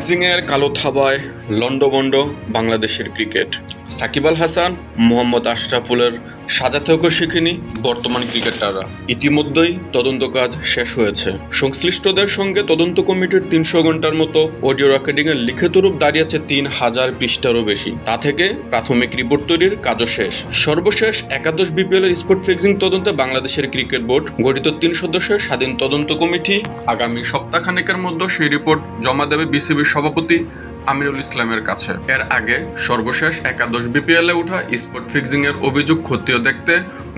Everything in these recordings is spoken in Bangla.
ফিক্সিংয়ের কালো থাবায় লন্ডভন্ড বাংলাদেশের ক্রিকেট। সাকিব আল হাসান, মোহাম্মদ আশরাফুলের সাজাতেও শিখিনি বর্তমান ক্রিকেটাররা। ইতিমধ্যেই তদন্ত কাজ শেষ হয়েছে। সংশ্লিষ্টদের সঙ্গে তদন্ত কমিটির ৩০০ ঘন্টার মতো অডিও রেকর্ডিংয়ের লিখিত রূপ দাঁড়িয়েছে ৩,০০০ পৃষ্ঠারও বেশি। তা থেকে প্রাথমিক রিপোর্ট তৈরির কাজও শেষ। সর্বশেষ একাদশ বিপিএলের স্পট ফিক্সিং তদন্তে বাংলাদেশের ক্রিকেট বোর্ড গঠিত ৩ সদস্যের স্বাধীন তদন্ত কমিটি আগামী সপ্তাহখানেকের মধ্যে সেই রিপোর্ট জমা দেবে বিসিবির সভাপতি আমিনুল ইসলামের কাছে। এর আগে সর্বশেষ একাদশ বিপিএলে ওঠা স্পট ফিক্সিং এর অভিযোগ খতিয়ে দেখতে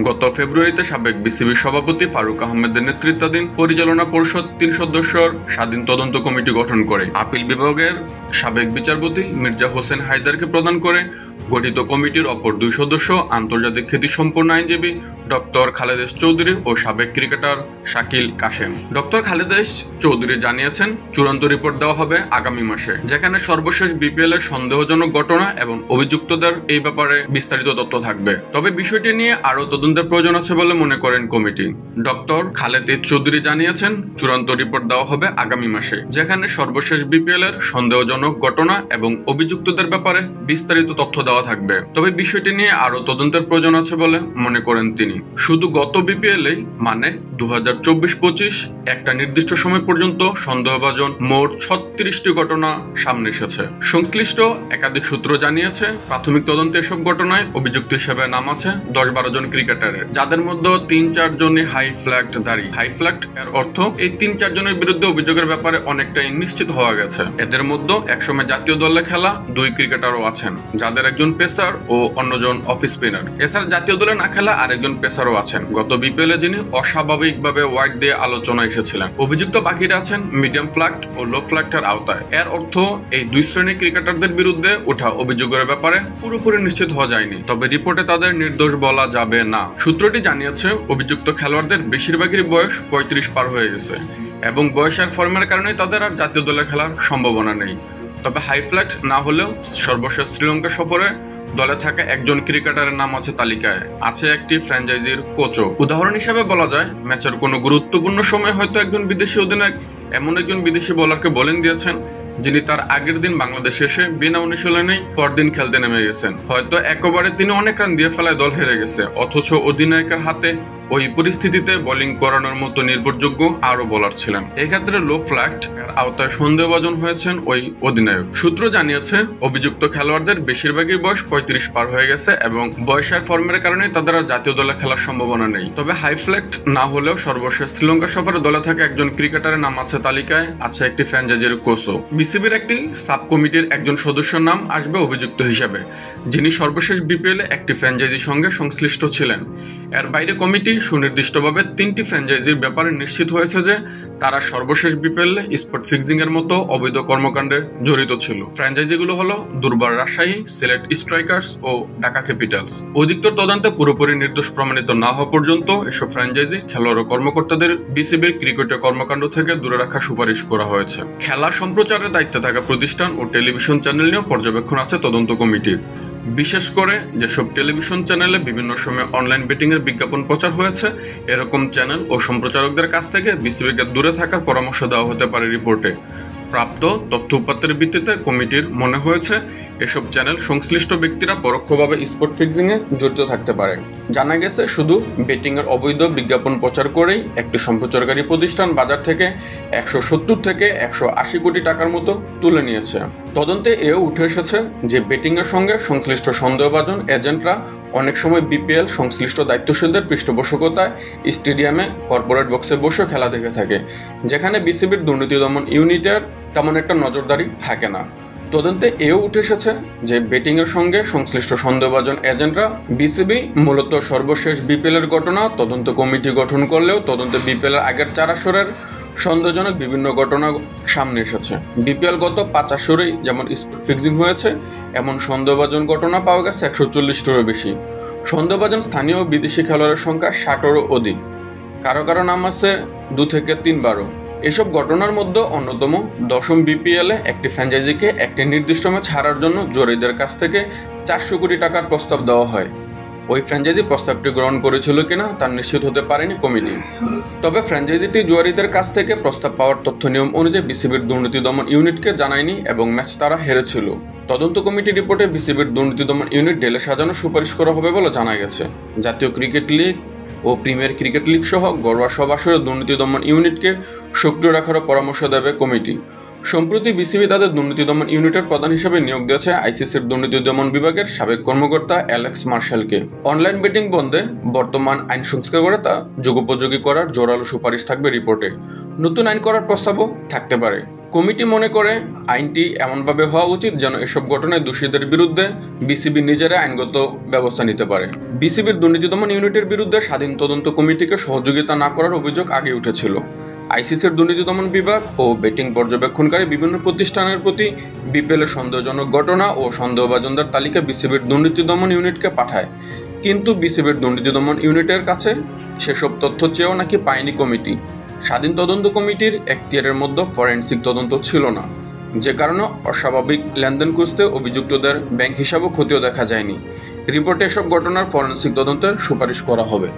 গত ফেব্রুয়ারিতে সাবেক বিসিবির সভাপতি ফারুক আহমেদের নেতৃত্বাধীন পরিচালনা পরিষদ ৩ সদস্যের স্বাধীন তদন্ত কমিটি গঠন করে আপিল বিভাগের সাবেক বিচারপতি মির্জা হোসেন হায়দারকে প্রদান করে গঠিত কমিটির অপর ২ সদস্য আন্তর্জাতিক খ্যাতিসম্পন্ন আইনজীবী ডক্টর খালেদেশ চৌধুরী ও সাবেক ক্রিকেটার শাকিল কাশেম। ডক্টর খালেদেশ চৌধুরী জানিয়েছেন, চূড়ান্ত রিপোর্ট দেওয়া হবে আগামী মাসে, যেখানে সর্বশেষ বিপিএল এর সন্দেহজনক ঘটনা এবং অভিযুক্তদের এই ব্যাপারে বিস্তারিত তথ্য থাকবে। তবে বিষয়টি নিয়ে আরও তদন্তের প্রয়োজন আছে বলে মনে করেন কমিটি। ডক্টর খালেদ চৌধুরী জানিয়েছেন, চূড়ান্ত রিপোর্ট দেওয়া হবে আগামী মাসে, যেখানে সর্বশেষ বিপিএল এর সন্দেহজনক ঘটনা এবং অভিযুক্তদের ব্যাপারে বিস্তারিত তথ্য দেওয়া থাকবে। তবে বিষয়টি নিয়ে আরও তদন্তের প্রয়োজন আছে বলে মনে করেন তিনি। শুধু গত বিপিএলেই মানে 2024-25 একটা নির্দিষ্ট সময় পর্যন্ত সন্দেহভাজন মোট 36টি ঘটনা সামনে এসেছে। সংশ্লিষ্ট একাধিক সূত্র জানিয়েছে, প্রাথমিক তদন্তে এসব ঘটনায় অভিযুক্ত হিসেবে নাম আছে 10-12 জন ক্রিকেটারের, যাদের মধ্যে 3-4 জনই হাই ফ্ল্যাগ দাঁড়ি। হাই ফ্ল্যাগ এর অর্থ এই 3-4 জনের বিরুদ্ধে অভিযোগের ব্যাপারে অনেকটাই নিশ্চিত হওয়া গেছে। এদের মধ্যে একসময় জাতীয় দলে খেলা 2 ক্রিকেটারও আছেন, যাদের একজন পেসার ও অন্যজন অফ স্পিনার। এছাড়া জাতীয় দলে না খেলা আরেকজন পেসারও আছেন, গত বিপিএলে যিনি অস্বাভাবিকভাবে ওয়াইড দিয়ে আলোচনা এসেছিলেন। অভিযুক্ত বাকিরা আছেন মিডিয়াম ফ্ল্যাগ ও লো ফ্ল্যাগের আওতায়। এর অর্থ এই 2 শ্রেণীর ক্রিকেটারদের বিরুদ্ধে ওঠা অভিযোগের ব্যাপারে পুরোপুরি নিশ্চিত হওয়া যায়নি, তবে রিপোর্টে তাদের নির্দোষ বলা যাবে না। সূত্রটি জানিয়েছে, অভিযুক্ত খেলোয়াড়দের বেশিরভাগের বয়স 35 পার হয়ে গেছে এবং বয়সের ফর্মের কারণে তাদের আর জাতীয় দলে খেলার সম্ভাবনা নেই। তবে হাই ফ্ল্যাগ না হলেও সর্বশেষ শ্রীলঙ্কা সফরে দলে থাকা একজন ক্রিকেটারের নাম আছে তালিকায়, আছে একটি ফ্র্যাঞ্চাইজির কোচও। উদাহরণ হিসেবে বলা যায়, ম্যাচের কোনো গুরুত্বপূর্ণ সময় হয়তো একজন বিদেশি অধিনায়ক এমন একজন বিদেশি বোলারকে বোলিং দিয়েছেন, যিনি তার আগের দিন বাংলাদেশে এসে বিনা অনুশীলনেই পরদিন খেলতে নেমে গেছেন। হয়তো একবারে তিনি অনেক রান দিয়ে ফেলায় দল হেরে গেছে, অথচ অধিনায়কের হাতে ওই পরিস্থিতিতে বোলিং করানোর মতো নির্ভরযোগ্য আরও বোলার ছিলেন। এক্ষেত্রে লো ফ্ল্যাগ এর আওতায় সন্দেহভাজন হয়েছেন ওই অধিনায়ক। সূত্র জানিয়েছে, অভিযুক্ত খেলোয়াড়দের বেশিরভাগই বয়স 35 পার হয়ে গেছে এবং বয়সের ফর্মের কারণে তাদের আর জাতীয় দলে খেলার সম্ভাবনা নেই। তবে হাই ফ্ল্যাগ না হলেও সর্বশেষ শ্রীলঙ্কা সফরে দলে থাকা একজন ক্রিকেটারের নাম আছে তালিকায়, আছে একটি ফ্র্যাঞ্চাইজির কোচও। বিসিবির একটি সাব কমিটির একজন সদস্যের নাম আসবে অভিযুক্ত হিসেবে, যিনি সর্বশেষ বিপিএলে একটি ফ্র্যাঞ্চাইজির সঙ্গে সংশ্লিষ্ট ছিলেন। এর বাইরে কমিটি সুনির্দিষ্টভাবে 3টি ফ্র্যাঞ্চাইজির ব্যাপারে নিশ্চিত হয়েছে যে তারা সর্বশেষ বিপিএলে স্পট ফিক্সিং এর মতো অবৈধ কর্মকাণ্ডে জড়িত ছিল। ফ্র্যাঞ্চাইজিগুলো হলো দুর্বার রাজশাহী, সিলেট স্ট্রাইকার্স ও ঢাকা ক্যাপিটালস। অধিকতর তদন্তে পুরোপুরি নির্দোষ প্রমাণিত না হওয়া পর্যন্ত এসব ফ্র্যাঞ্চাইজি খেলোয়াড় ও কর্মকর্তাদের বিসিবির ক্রিকেটের কর্মকাণ্ড থেকে দূরে রাখার সুপারিশ করা হয়েছে। খেলা সম্প্রচারের দায়িত্বে থাকা প্রতিষ্ঠান ও টেলিভিশন চ্যানেল নিয়েও পর্যবেক্ষণ আছে তদন্ত কমিটির। বিশেষ করে যেসব টেলিভিশন চ্যানেলে বিভিন্ন সময় অনলাইন বেটিং এর বিজ্ঞাপন প্রচার হয়েছে, এরকম চ্যানেল ও সম্প্রচারকদের কাছ থেকে বিসিবিকে দূরে থাকার পরামর্শ দেওয়া হতে পারে। রিপোর্টে প্রাপ্ত তথ্য উপাত্তের ভিত্তিতে কমিটির মনে হয়েছে এসব চ্যানেল সংশ্লিষ্ট ব্যক্তিরা পরোক্ষভাবে স্পট ফিক্সিং এ জড়িত থাকতে পারে। জানা গেছে, শুধু বেটিং এর অবৈধ বিজ্ঞাপন প্রচার করেই একটি সম্প্রচারকারী প্রতিষ্ঠান বাজার থেকে 170 থেকে 180 কোটি টাকার মতো তুলে নিয়েছে। তদন্তে এও উঠে এসেছে যে বেটিং এর সঙ্গে সংশ্লিষ্ট সন্দেহভাজন এজেন্টরা অনেক সময় বিপিএল সংশ্লিষ্ট দায়িত্বশীলদের পৃষ্ঠপোষকতায় স্টেডিয়ামে কর্পোরেট বক্সে বসে খেলা দেখে থাকে, যেখানে বিসিবির দুর্নীতি দমন ইউনিটের তেমন একটা নজরদারি থাকে না। তদন্তে এও উঠে এসেছে যে বেটিং এর সঙ্গে সংশ্লিষ্ট সন্দেহভাজন এজেন্টরা বিসিবি মূলত সর্বশেষ বিপিএল এর ঘটনা তদন্ত কমিটি গঠন করলেও তদন্তে বিপিএল এর আগের 4 আসরের সন্দেহজনক বিভিন্ন ঘটনা সামনে এসেছে। বিপিএল গত 5 আসরেই যেমন স্পট ফিক্সিং হয়েছে, এমন সন্দেহভাজন ঘটনা পাওয়া গেছে 140টারও বেশি। সন্দেহভাজন স্থানীয় বিদেশি খেলোয়াড়ের সংখ্যা 60টারও অধিক, কারো কারো নাম আছে 2 থেকে 3-12। এসব ঘটনার মধ্যে অন্যতম 10ম বিপিএলে একটি ফ্র্যাঞ্চাইজিকে একটি নির্দিষ্ট ম্যাচ হারার জন্য জড়িতদের কাছ থেকে 400 কোটি টাকার প্রস্তাব দেওয়া হয়। ওই ফ্র্যাঞ্চাইজি প্রস্তাবটি গ্রহণ করেছিল কিনা তা নিশ্চিত হতে পারেনি কমিটি। তবে ফ্র্যাঞ্চাইজিটি জুয়ারিদের কাছ থেকে প্রস্তাব পাওয়ার তথ্য নিয়ম অনুযায়ী বিসিবির দুর্নীতি দমন ইউনিটকে জানায়নি এবং ম্যাচ তারা হেরেছিল। তদন্ত কমিটি রিপোর্টে বিসিবির দুর্নীতি দমন ইউনিট ঢেলে সাজানোর সুপারিশ করা হবে বলে জানা গেছে। জাতীয় ক্রিকেট লিগ ও প্রিমিয়ার ক্রিকেট লিগ সহ ঘরোয়া সব আসরে দুর্নীতি দমন ইউনিটকে সক্রিয় রাখারও পরামর্শ দেবে কমিটি। সম্প্রতি বিসিবি তাদের দুর্নীতি দমন ইউনিটের প্রধান হিসেবে নিয়োগ দিয়েছে আইসিসির দুর্নীতি দমন বিভাগের সাবেক কর্মকর্তা অ্যালেক্স মার্শালকে। অনলাইন বেটিং বন্ধে বর্তমান আইন সংস্কার করে তা যুগোপযোগী করার জোরালো সুপারিশ থাকবে রিপোর্টে। নতুন আইন করার প্রস্তাবও থাকতে পারে। কমিটি মনে করে আইনটি এমনভাবে হওয়া উচিত যেন এসব ঘটনায় দোষীদের বিরুদ্ধে বিসিবি নিজেরা আইনগত ব্যবস্থা নিতে পারে। বিসিবির দুর্নীতি দমন ইউনিটের বিরুদ্ধে স্বাধীন তদন্ত কমিটিকে সহযোগিতা না করার অভিযোগ আগে উঠেছিল। আইসিসির দুর্নীতি দমন বিভাগ ও বেটিং পর্যবেক্ষণকারী বিভিন্ন প্রতিষ্ঠানের প্রতি বিপিএলের সন্দেহজনক ঘটনা ও সন্দেহভাজনদের তালিকা বিসিবির দুর্নীতি দমন ইউনিটকে পাঠায়, কিন্তু বিসিবির দুর্নীতি দমন ইউনিটের কাছে সেসব তথ্য চেয়েও নাকি পায়নি কমিটি। স্বাধীন তদন্ত কমিটির এখতিয়ারের মধ্যে ফরেনসিক তদন্ত ছিল না, যে কারণে অস্বাভাবিক লেনদেন খুঁজতে অভিযুক্তদের ব্যাংক হিসাবও খতিয়ে দেখা যায়নি। রিপোর্টে এসব ঘটনার ফরেনসিক তদন্তের সুপারিশ করা হবে।